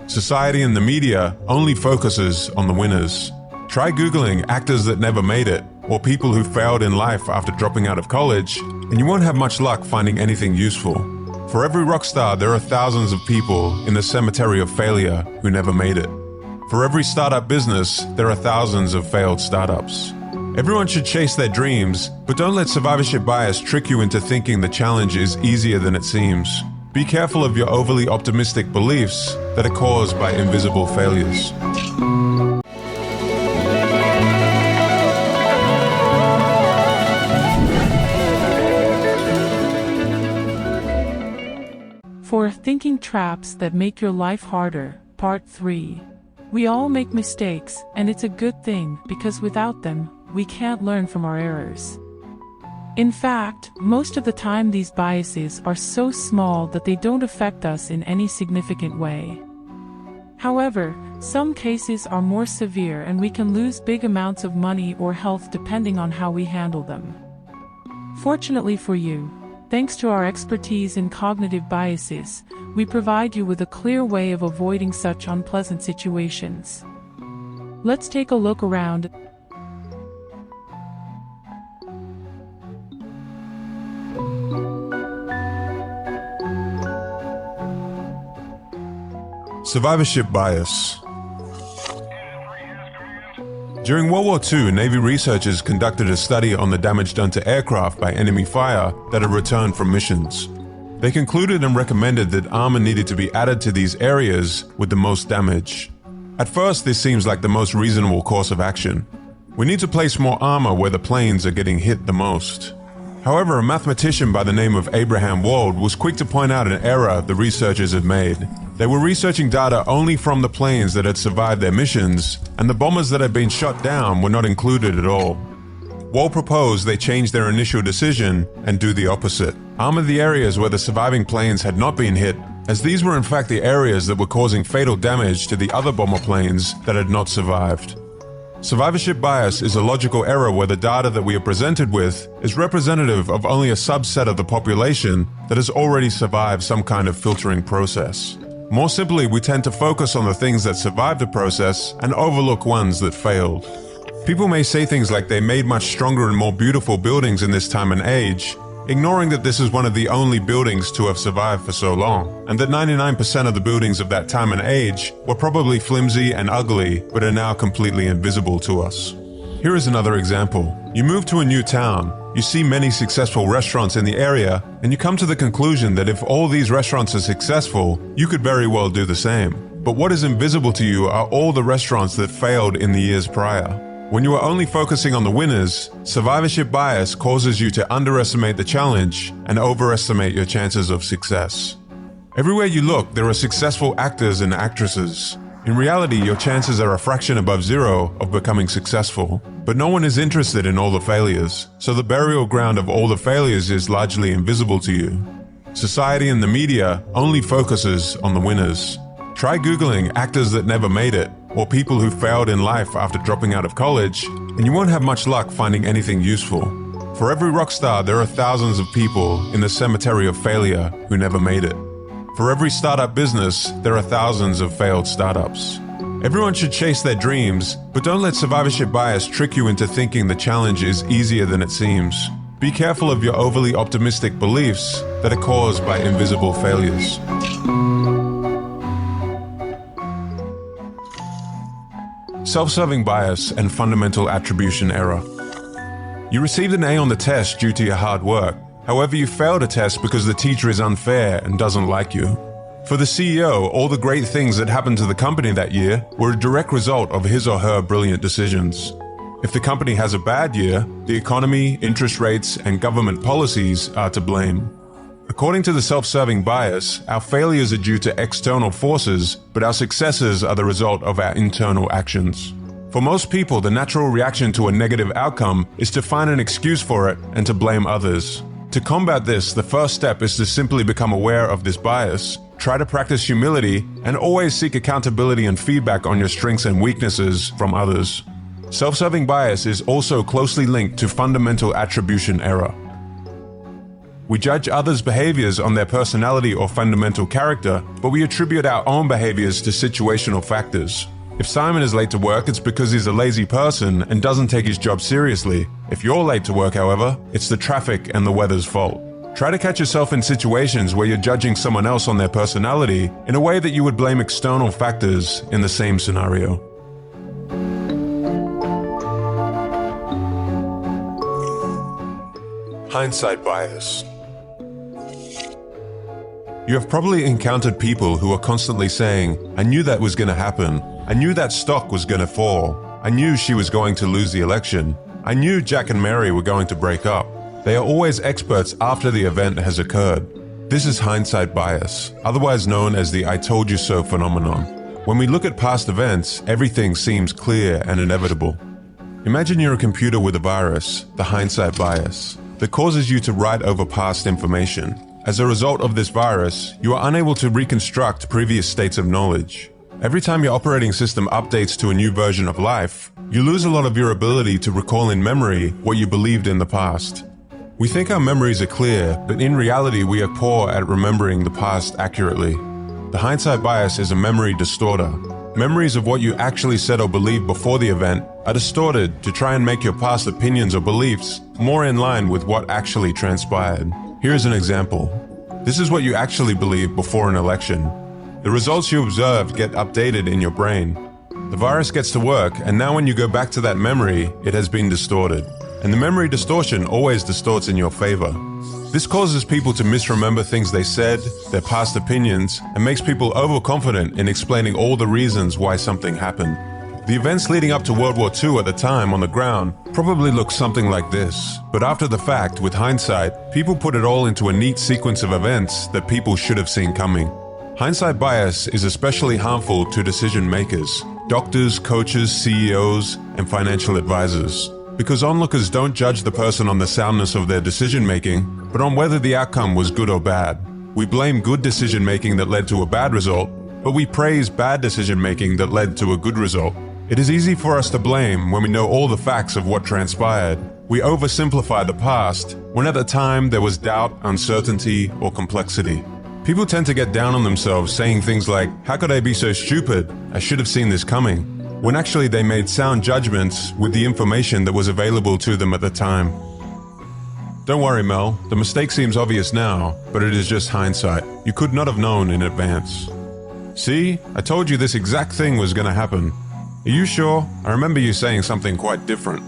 Society and the media only focuses on the winners. Try Googling actors that never made it, or people who failed in life after dropping out of college, and you won't have much luck finding anything useful. For every rock star, there are thousands of people in the cemetery of failure who never made it. For every startup business, there are thousands of failed startups. Everyone should chase their dreams, but don't let survivorship bias trick you into thinking the challenge is easier than it seems. Be careful of your overly optimistic beliefs that are caused by invisible failures. For Thinking Traps That Make Your Life Harder, Part 3. We all make mistakes, and it's a good thing, because without them, we can't learn from our errors. In fact, most of the time these biases are so small that they don't affect us in any significant way. However, some cases are more severe and we can lose big amounts of money or health depending on how we handle them. Fortunately for you, thanks to our expertise in cognitive biases, we provide you with a clear way of avoiding such unpleasant situations. Let's take a look around. Survivorship bias. During World War II, Navy researchers conducted a study on the damage done to aircraft by enemy fire that had returned from missions. They concluded and recommended that armor needed to be added to these areas with the most damage. At first, this seems like the most reasonable course of action. We need to place more armor where the planes are getting hit the most. However, a mathematician by the name of Abraham Wald was quick to point out an error the researchers had made. They were researching data only from the planes that had survived their missions, and the bombers that had been shot down were not included at all. Wald proposed they change their initial decision and do the opposite. Armor the areas where the surviving planes had not been hit, as these were in fact the areas that were causing fatal damage to the other bomber planes that had not survived. Survivorship bias is a logical error where the data that we are presented with is representative of only a subset of the population that has already survived some kind of filtering process. More simply, we tend to focus on the things that survived the process and overlook ones that failed. People may say things like they made much stronger and more beautiful buildings in this time and age, ignoring that this is one of the only buildings to have survived for so long, and that 99% of the buildings of that time and age were probably flimsy and ugly, but are now completely invisible to us. Here is another example. You move to a new town, you see many successful restaurants in the area, and you come to the conclusion that if all these restaurants are successful, you could very well do the same. But what is invisible to you are all the restaurants that failed in the years prior. When you are only focusing on the winners, survivorship bias causes you to underestimate the challenge and overestimate your chances of success. Everywhere you look, there are successful actors and actresses. In reality, your chances are a fraction above zero of becoming successful, but no one is interested in all the failures, so the burial ground of all the failures is largely invisible to you. Society and the media only focuses on the winners. Try Googling actors that never made it, or people who failed in life after dropping out of college, and you won't have much luck finding anything useful. For every rock star, there are thousands of people in the cemetery of failure who never made it. For every startup business, there are thousands of failed startups. Everyone should chase their dreams, but don't let survivorship bias trick you into thinking the challenge is easier than it seems. Be careful of your overly optimistic beliefs that are caused by invisible failures. Self-serving bias and fundamental attribution error. You received an A on the test due to your hard work. However, you failed a test because the teacher is unfair and doesn't like you. For the CEO, all the great things that happened to the company that year were a direct result of his or her brilliant decisions. If the company has a bad year, the economy, interest rates, and government policies are to blame. According to the self-serving bias, our failures are due to external forces, but our successes are the result of our internal actions. For most people, the natural reaction to a negative outcome is to find an excuse for it and to blame others. To combat this, the first step is to simply become aware of this bias, try to practice humility, and always seek accountability and feedback on your strengths and weaknesses from others. Self-serving bias is also closely linked to fundamental attribution error. We judge others' behaviors on their personality or fundamental character, but we attribute our own behaviors to situational factors. If Simon is late to work, it's because he's a lazy person and doesn't take his job seriously. If you're late to work, however, it's the traffic and the weather's fault. Try to catch yourself in situations where you're judging someone else on their personality in a way that you would blame external factors in the same scenario. Hindsight bias. You have probably encountered people who are constantly saying, "I knew that was going to happen. I knew that stock was going to fall. I knew she was going to lose the election. I knew Jack and Mary were going to break up." They are always experts after the event has occurred. This is hindsight bias, otherwise known as the "I told you so" phenomenon. When we look at past events, everything seems clear and inevitable. Imagine you're a computer with a virus, the hindsight bias, that causes you to write over past information. As a result of this virus, you are unable to reconstruct previous states of knowledge. Every time your operating system updates to a new version of life, you lose a lot of your ability to recall in memory what you believed in the past. We think our memories are clear, but in reality we are poor at remembering the past accurately. The hindsight bias is a memory distorter. Memories of what you actually said or believed before the event are distorted to try and make your past opinions or beliefs more in line with what actually transpired. Here is an example. This is what you actually believed before an election. The results you observed get updated in your brain. The virus gets to work, and now when you go back to that memory, it has been distorted. And the memory distortion always distorts in your favor. This causes people to misremember things they said, their past opinions, and makes people overconfident in explaining all the reasons why something happened. The events leading up to World War II at the time on the ground probably looked something like this, but after the fact, with hindsight, people put it all into a neat sequence of events that people should have seen coming. Hindsight bias is especially harmful to decision makers, doctors, coaches, CEOs, and financial advisors, because onlookers don't judge the person on the soundness of their decision making, but on whether the outcome was good or bad. We blame good decision making that led to a bad result, but we praise bad decision making that led to a good result. It is easy for us to blame when we know all the facts of what transpired. We oversimplify the past when at the time there was doubt, uncertainty, or complexity. People tend to get down on themselves saying things like, "How could I be so stupid? I should have seen this coming," when actually they made sound judgments with the information that was available to them at the time. Don't worry, Mel, the mistake seems obvious now, but it is just hindsight. You could not have known in advance. "See, I told you this exact thing was going to happen." "Are you sure? I remember you saying something quite different."